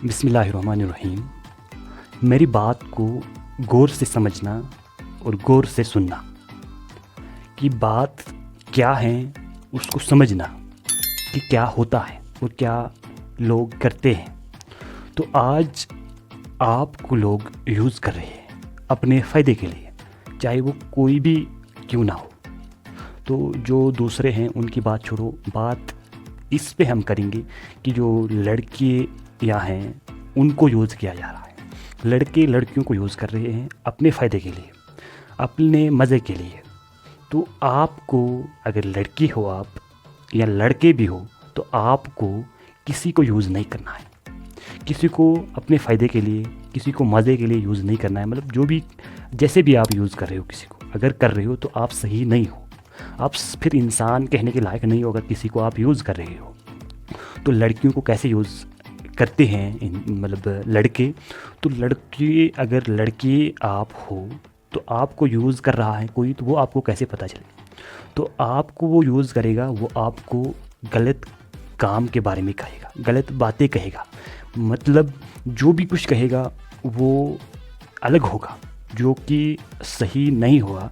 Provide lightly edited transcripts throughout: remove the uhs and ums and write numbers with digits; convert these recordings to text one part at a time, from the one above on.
बिस्मिल्लाहिर्रहमानिर्रहीम। मेरी बात को गौर से समझना और गौर से सुनना कि बात क्या है, उसको समझना कि क्या होता है और क्या लोग करते हैं। तो आज आपको लोग यूज़ कर रहे हैं अपने फ़ायदे के लिए, चाहे वो कोई भी क्यों ना हो। तो जो दूसरे हैं उनकी बात छोड़ो, बात इस पे हम करेंगे कि जो लड़के या हैं उनको यूज़ किया जा रहा है। लड़के लड़कियों को यूज़ कर रहे हैं अपने फ़ायदे के लिए, अपने मज़े के लिए। तो आपको, अगर लड़की हो आप या लड़के भी हो, तो आपको किसी को यूज़ नहीं करना है। किसी को अपने फ़ायदे के लिए, किसी को मज़े के लिए यूज़ नहीं करना है। मतलब जो भी, जैसे भी आप यूज़ कर रहे हो किसी को, अगर कर रहे हो तो आप सही नहीं हो। आप फिर इंसान कहने के लायक नहीं हो अगर किसी को आप यूज़ कर रहे हो। तो लड़कियों को कैसे यूज़ करते हैं मतलब लड़के, तो लड़की, अगर लड़की आप हो तो आपको यूज़ कर रहा है कोई, तो वो आपको कैसे पता चले? तो आपको वो यूज़ करेगा, वो आपको गलत काम के बारे में कहेगा, गलत बातें कहेगा। मतलब जो भी कुछ कहेगा वो अलग होगा, जो कि सही नहीं होगा।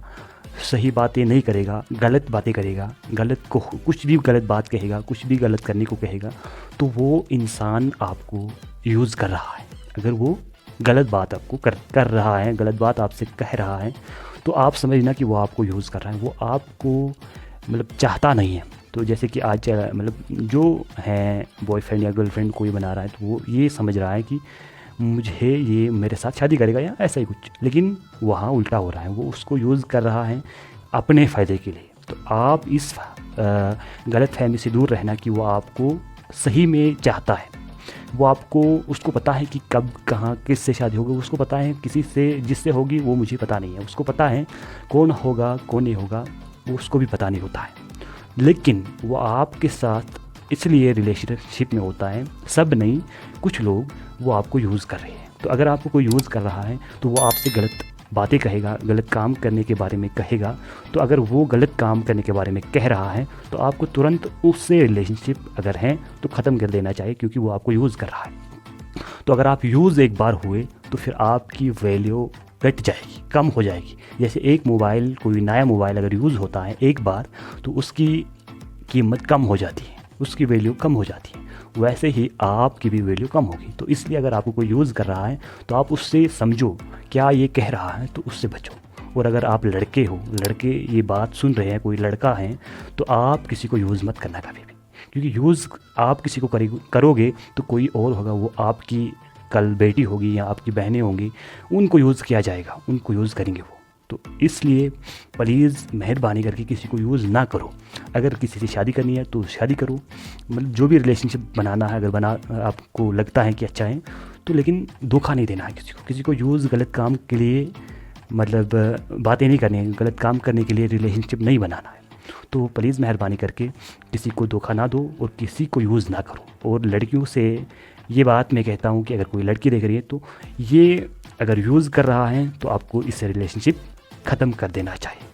सही बातें नहीं करेगा, गलत बातें करेगा, गलत को कुछ भी गलत बात कहेगा, कुछ भी गलत करने को कहेगा। तो वो इंसान आपको यूज़ कर रहा है। अगर वो गलत बात आपको कर रहा है, गलत बात आपसे कह रहा है, तो आप समझना कि वो आपको यूज़ कर रहा है। वो आपको मतलब चाहता नहीं है। तो जैसे कि आज मतलब जो है बॉयफ्रेंड या गर्लफ्रेंड कोई बना रहा है, तो वो ये समझ रहा है कि मुझे ये मेरे साथ शादी करेगा या ऐसा ही कुछ, लेकिन वहाँ उल्टा हो रहा है। वो उसको यूज़ कर रहा है अपने फ़ायदे के लिए। तो आप इस गलत फहमी से दूर रहना कि वो आपको सही में चाहता है। वो आपको, उसको पता है कि कब कहाँ किससे शादी होगी, उसको पता है किसी से जिससे होगी वो मुझे पता नहीं है। उसको पता है कौन होगा कौन नहीं होगा, वो उसको भी पता नहीं होता है। लेकिन वो आपके साथ इसलिए रिलेशनशिप में होता है, सब नहीं, कुछ लोग वो आपको यूज़ कर रहे हैं। तो अगर आपको कोई यूज़ कर रहा है तो वो आपसे गलत बातें कहेगा, गलत काम करने के बारे में कहेगा। तो अगर वो गलत काम करने के बारे में कह रहा है तो आपको तुरंत उससे रिलेशनशिप अगर है तो ख़त्म कर देना चाहिए, क्योंकि वो आपको यूज़ कर रहा है। तो अगर आप यूज़ एक बार हुए तो फिर आपकी वैल्यू घट जाएगी, कम हो जाएगी। जैसे एक मोबाइल, कोई नया मोबाइल अगर यूज़ होता है एक बार, तो उसकी कीमत कम हो जाती है, उसकी वैल्यू कम हो जाती है। वैसे ही आपकी भी वैल्यू कम होगी। तो इसलिए अगर आपको कोई यूज़ कर रहा है तो आप उससे समझो क्या ये कह रहा है, तो उससे बचो। और अगर आप लड़के हो, लड़के ये बात सुन रहे हैं, कोई लड़का है, तो आप किसी को यूज़ मत करना कभी भी। क्योंकि यूज़ आप किसी को करोगे तो कोई और होगा, वो आपकी कल बेटी होगी या आपकी बहनें होंगी, उनको यूज़ किया जाएगा, उनको यूज़ करेंगे वो। तो इसलिए प्लीज़ मेहरबानी करके किसी को यूज़ ना करो। अगर किसी से शादी करनी है तो शादी करो, मतलब जो भी रिलेशनशिप बनाना है, अगर आपको लगता है कि अच्छा है तो, लेकिन धोखा नहीं देना है किसी को। किसी को यूज़ गलत काम के लिए, मतलब बातें नहीं करनी है, गलत काम करने के लिए रिलेशनशिप नहीं बनाना है। तो प्लीज़ मेहरबानी करके किसी को धोखा ना दो और किसी को यूज़ ना करो। और लड़कियों से ये बात मैं कहता हूँ कि अगर कोई लड़की देख रही है तो ये अगर यूज़ कर रहा है तो आपको इससे रिलेशनशिप ख़त्म कर देना चाहिए।